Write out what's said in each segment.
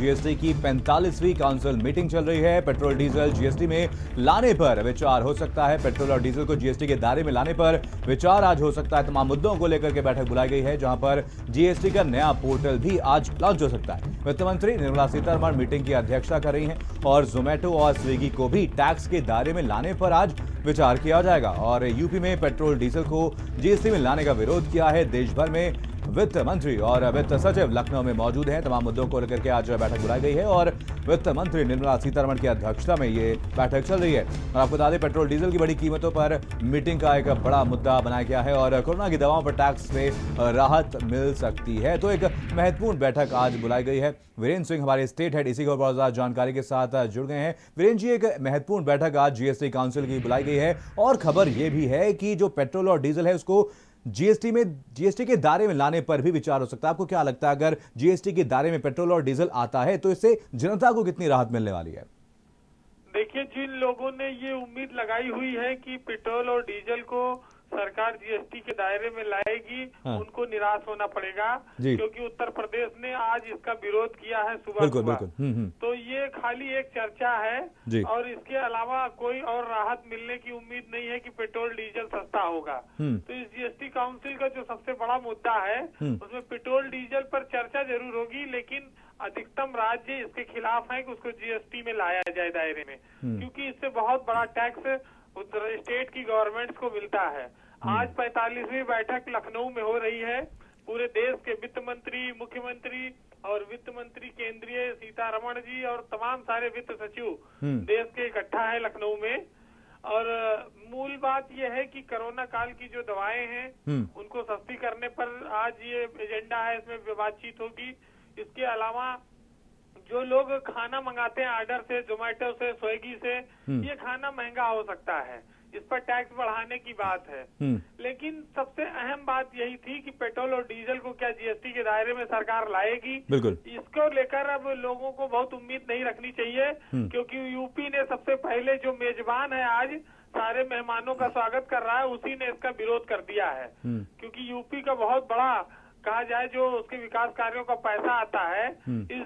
GST की 45वीं council meeting चल रही है। पेट्रोल डीजल जीएसटी में लाने पर विचार हो सकता है। पेट्रोल और डीजल को जीएसटी के दायरे में लाने पर विचार आज हो सकता है। तमाम मुद्दों को लेकर के बैठक बुलाई गई है, जहां पर जीएसटी का नया पोर्टल भी आज लॉन्च हो सकता है। वित्त मंत्री निर्मला सीतारमण मीटिंग की अध्यक्षता कर रही हैं और जोमेटो और स्विगी को भी टैक्स के दायरे में लाने पर आज विचार किया जाएगा। और यूपी में पेट्रोल डीजल को जीएसटी में लाने का विरोध किया है। देश भर में वित्त मंत्री और वित्त सचिव लखनऊ में मौजूद हैं। तमाम मुद्दों को लेकर के आज बैठक बुलाई गई है और वित्त मंत्री निर्मला सीतारमण की अध्यक्षता में ये बैठक चल रही है। और आपको बता दें, पेट्रोल डीजल की बड़ी कीमतों पर मीटिंग का एक बड़ा मुद्दा बनाया गया है और कोरोना की दवाओं पर टैक्स में राहत मिल सकती है। तो एक महत्वपूर्ण बैठक आज बुलाई गई है। वीरेंद्र सिंह हमारे स्टेट हेड इसी को और जानकारी के साथ जुड़ गए हैं। वीरेंद्र जी, एक महत्वपूर्ण बैठक आज जीएसटी काउंसिल की बुलाई गई है और खबर यह भी है कि जो पेट्रोल और डीजल है उसको जीएसटी के दायरे में लाने पर भी विचार हो सकता है। आपको क्या लगता है, अगर जीएसटी के दायरे में पेट्रोल और डीजल आता है तो इससे जनता को कितनी राहत मिलने वाली है? देखिए, जिन लोगों ने ये उम्मीद लगाई हुई है कि पेट्रोल और डीजल को सरकार जीएसटी के दायरे में लाएगी, उनको निराश होना पड़ेगा, क्योंकि उत्तर प्रदेश ने आज इसका विरोध किया है सुबह सुबह। तो ये खाली एक चर्चा है और इसके अलावा कोई और राहत मिलने की उम्मीद नहीं है कि पेट्रोल डीजल सस्ता होगा। तो इस जीएसटी काउंसिल का जो सबसे बड़ा मुद्दा है उसमें पेट्रोल डीजल पर चर्चा जरूर होगी, लेकिन अधिकतम राज्य इसके खिलाफ है कि उसको जीएसटी में लाया जाए दायरे में, क्योंकि इससे बहुत बड़ा टैक्स स्टेट की गवर्नमेंट्स को मिलता है। आज 45वीं बैठक लखनऊ में हो रही है। पूरे देश के वित्त मंत्री, मुख्यमंत्री और वित्त मंत्री केंद्रीय सीतारमण जी और तमाम सारे वित्त सचिव देश के इकट्ठा है लखनऊ में। और मूल बात यह है कि कोरोना काल की जो दवाएं हैं उनको सस्ती करने पर आज ये एजेंडा है, इसमें बातचीत होगी। इसके अलावा जो लोग खाना मंगाते हैं ऑर्डर से, जोमेटो से, स्विगी से, ये खाना महंगा हो सकता है, इस पर टैक्स बढ़ाने की बात है। लेकिन सबसे अहम बात यही थी कि पेट्रोल और डीजल को क्या जीएसटी के दायरे में सरकार लाएगी। इसको लेकर अब लोगों को बहुत उम्मीद नहीं रखनी चाहिए, क्योंकि यूपी ने सबसे पहले, जो मेजबान है आज सारे मेहमानों का स्वागत कर रहा है, उसी ने इसका विरोध कर दिया है। क्योंकि यूपी का बहुत बड़ा कहा जाए जो उसके विकास कार्यों का पैसा आता है इस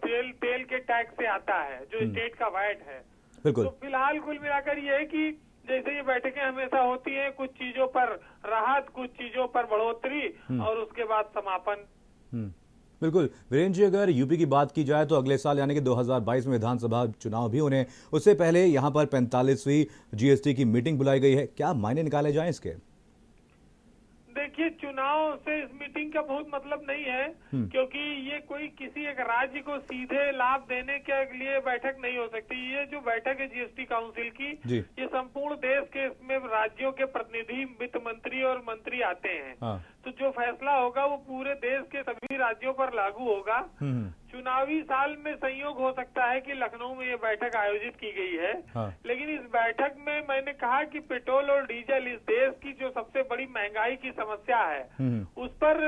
तेल के टैक्स से आता है, जो स्टेट का वैट है। तो फिलहाल कुल मिलाकर ये है कि जैसे ये बैठकें हमेशा होती हैं, कुछ चीजों पर राहत, कुछ चीजों पर बढ़ोतरी और उसके बाद समापन। बिल्कुल वीरेंद्र जी, अगर यूपी की बात की जाए तो अगले साल यानी कि 2022 में विधानसभा चुनाव भी होने, उससे पहले यहाँ पर 45वीं जीएसटी की मीटिंग बुलाई गई है। क्या मायने निकाले जाएं इसके? देखिए, चुनाव से इस मीटिंग का बहुत मतलब नहीं है, क्योंकि ये कोई किसी एक राज्य को सीधे लाभ देने के लिए बैठक नहीं हो सकती। ये जो बैठक है जीएसटी काउंसिल की, ये संपूर्ण देश के, इसमें राज्यों के प्रतिनिधि, वित्त मंत्री और मंत्री आते हैं। तो जो फैसला होगा वो पूरे देश के सभी राज्यों पर लागू होगा। चुनावी साल में संयोग हो सकता है कि लखनऊ में ये बैठक आयोजित की गई है, लेकिन इस बैठक में मैंने कहा कि पेट्रोल और डीजल इस देश की जो सबसे बड़ी महंगाई की समस्या है उस पर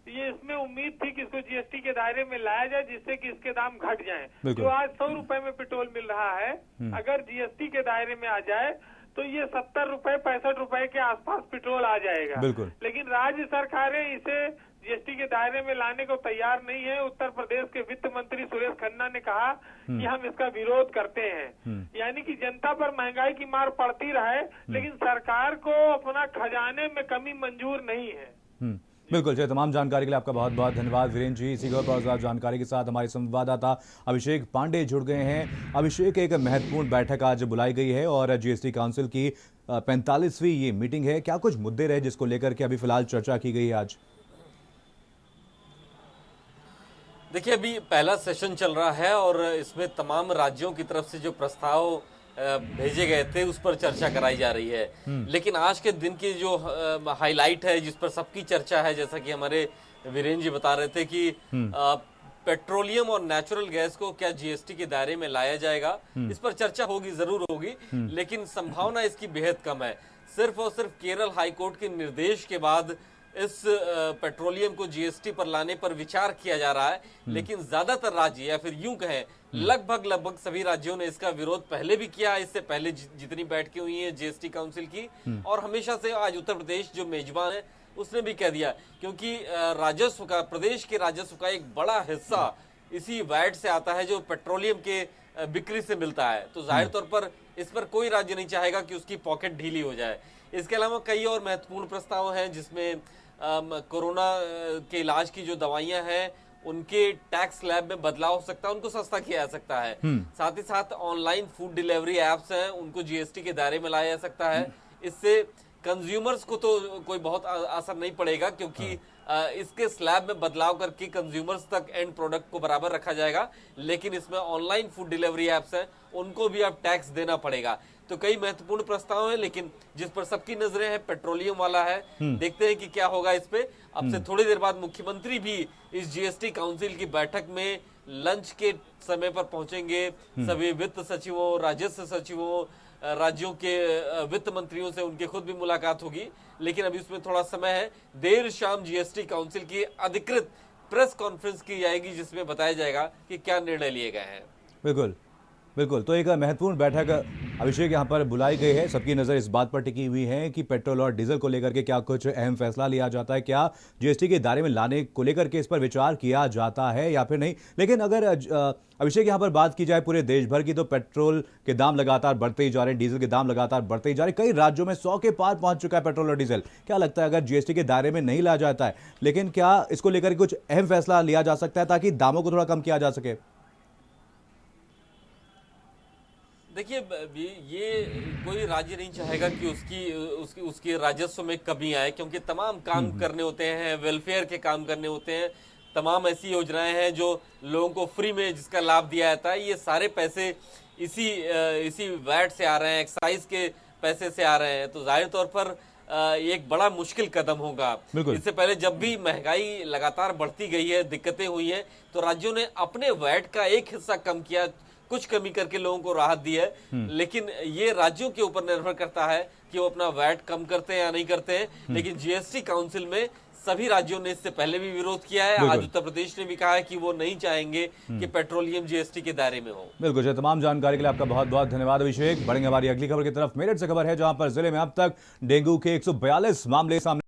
ये इसमें उम्मीद थी कि इसको जीएसटी के दायरे में लाया जाए, जिससे कि इसके दाम घट जाएं। जो आज 100 रुपए में पेट्रोल मिल रहा है, अगर जीएसटी के दायरे में आ जाए तो ये 70 रुपए, 65 रुपए के आसपास पेट्रोल आ जाएगा। लेकिन राज्य सरकारें इसे जीएसटी के दायरे में लाने को तैयार नहीं है। उत्तर प्रदेश के वित्त मंत्री सुरेश खन्ना ने कहा कि हम इसका विरोध करते हैं, यानी कि जनता पर महंगाई की मार पड़ती रहे, लेकिन सरकार को अपना खजाने में कमी मंजूर नहीं है। बिल्कुल, चलिए, तमाम जानकारी के लिए आपका बहुत बहुत धन्यवाद वीरेंद्र जी। इसी और जानकारी के साथ हमारे संवाददाता अभिषेक पांडे जुड़ गए हैं। अभिषेक, एक महत्वपूर्ण बैठक आज बुलाई गई है और जीएसटी काउंसिल की 45वीं ये मीटिंग है। क्या कुछ मुद्दे रहे जिसको लेकर के अभी फिलहाल चर्चा की गई है आज? देखिए, अभी पहला सेशन चल रहा है और इसमें तमाम राज्यों की तरफ से जो प्रस्ताव भेजे गए थे उस पर चर्चा कराई जा रही है। लेकिन आज के दिन की जो हाईलाइट है, जिस पर सबकी चर्चा है, जैसा कि हमारे वीरेंद्र जी बता रहे थे कि पेट्रोलियम और नेचुरल गैस को क्या जीएसटी के दायरे में लाया जाएगा, इस पर चर्चा होगी, जरूर होगी, लेकिन संभावना इसकी बेहद कम है। सिर्फ और सिर्फ केरल हाईकोर्ट के निर्देश के बाद इस पेट्रोलियम को जीएसटी पर लाने पर विचार किया जा रहा है, लेकिन ज्यादातर राज्य या फिर यूं कहें लगभग सभी राज्यों ने इसका विरोध पहले भी किया। इससे पहले जितनी बैठकें हुई हैं जीएसटी काउंसिल की, और हमेशा से आज उत्तर प्रदेश जो मेजबान है उसने भी कह दिया, क्योंकि राजस्व का, प्रदेश के राजस्व का एक बड़ा हिस्सा इसी वैट से आता है जो पेट्रोलियम के बिक्री से मिलता है। तो जाहिर तौर पर इस पर कोई राज्य नहीं चाहेगा कि उसकी पॉकेट ढीली हो जाए। इसके अलावा कई और महत्वपूर्ण प्रस्ताव हैं जिसमें कोरोना के इलाज की जो दवाइयां हैं उनके टैक्स स्लैब में बदलाव हो सकता है, उनको सस्ता किया जा सकता है। साथ ही साथ ऑनलाइन फूड डिलीवरी एप्स हैं, उनको जीएसटी के दायरे में लाया जा सकता है। इससे कंज्यूमर्स को तो कोई बहुत असर नहीं पड़ेगा, क्योंकि इसके स्लैब में बदलाव करके कंज्यूमर्स तक एंड प्रोडक्ट को बराबर रखा जाएगा। लेकिन इसमें ऑनलाइन फूड डिलीवरी एप्स हैं, उनको भी अब टैक्स देना पड़ेगा। तो कई महत्वपूर्ण प्रस्ताव हैं, लेकिन जिस पर सबकी नजरें हैं पेट्रोलियम वाला है। देखते हैं कि क्या होगा इस पे। अब से थोड़ी देर बाद मुख्यमंत्री भी इस जीएसटी काउंसिल की बैठक में लंच के समय पर पहुंचेंगे। सभी वित्त सचिवों, राजस्व सचिवों, राज्यों के वित्त मंत्रियों से उनकी खुद भी मुलाकात होगी। लेकिन अभी उसमें थोड़ा समय है। देर शाम जीएसटी काउंसिल की अधिकृत प्रेस कॉन्फ्रेंस की जाएगी, जिसमें बताया जाएगा कि क्या निर्णय लिए गए हैं। बिल्कुल बिल्कुल। तो एक महत्वपूर्ण बैठक अभिषेक यहाँ पर बुलाई गई है। सबकी नज़र इस बात पर टिकी हुई है कि पेट्रोल और डीजल को लेकर के क्या कुछ अहम फैसला लिया जाता है, क्या जीएसटी के दायरे में लाने को लेकर के इस पर विचार किया जाता है या फिर नहीं। लेकिन अगर अभिषेक यहाँ पर बात की जाए पूरे देश भर की, तो पेट्रोल के दाम लगातार बढ़ते ही जा रहे हैं, डीजल के दाम लगातार बढ़ते ही जा रहे हैं। कई राज्यों में 100 के पार पहुंच चुका है पेट्रोल और डीजल। क्या लगता है अगर जीएसटी के दायरे में नहीं लाया जाता है, लेकिन क्या इसको लेकर कुछ अहम फैसला लिया जा सकता है ताकि दामों को थोड़ा कम किया जा सके? देखिए, ये कोई राज्य नहीं चाहेगा कि उसकी राजस्व में कमी आए, क्योंकि तमाम काम करने होते हैं, वेलफेयर के काम करने होते हैं। तमाम ऐसी योजनाएं हैं जो लोगों को फ्री में जिसका लाभ दिया जाता है। ये सारे पैसे इसी वैट से आ रहे हैं, एक्साइज के पैसे से आ रहे हैं। तो जाहिर तौर पर एक बड़ा मुश्किल कदम होगा। इससे पहले जब भी महंगाई लगातार बढ़ती गई है, दिक्कतें हुई हैं, तो राज्यों ने अपने वैट का एक हिस्सा कम किया, कुछ कमी करके लोगों को राहत दी है। लेकिन ये राज्यों के ऊपर निर्भर करता है कि वो अपना वैट कम करते हैं या नहीं करते हैं। लेकिन जीएसटी काउंसिल में सभी राज्यों ने इससे पहले भी विरोध किया है। आज उत्तर प्रदेश ने भी कहा है कि वो नहीं चाहेंगे कि पेट्रोलियम जीएसटी के दायरे में हो। बिल्कुल। तमाम जानकारी के लिए आपका बहुत बहुत धन्यवाद अभिषेक। बढ़ेंगे हमारी अगली खबर की तरफ। मेरठ से खबर है, जहां पर जिले में अब तक डेंगू के 142 मामले सामने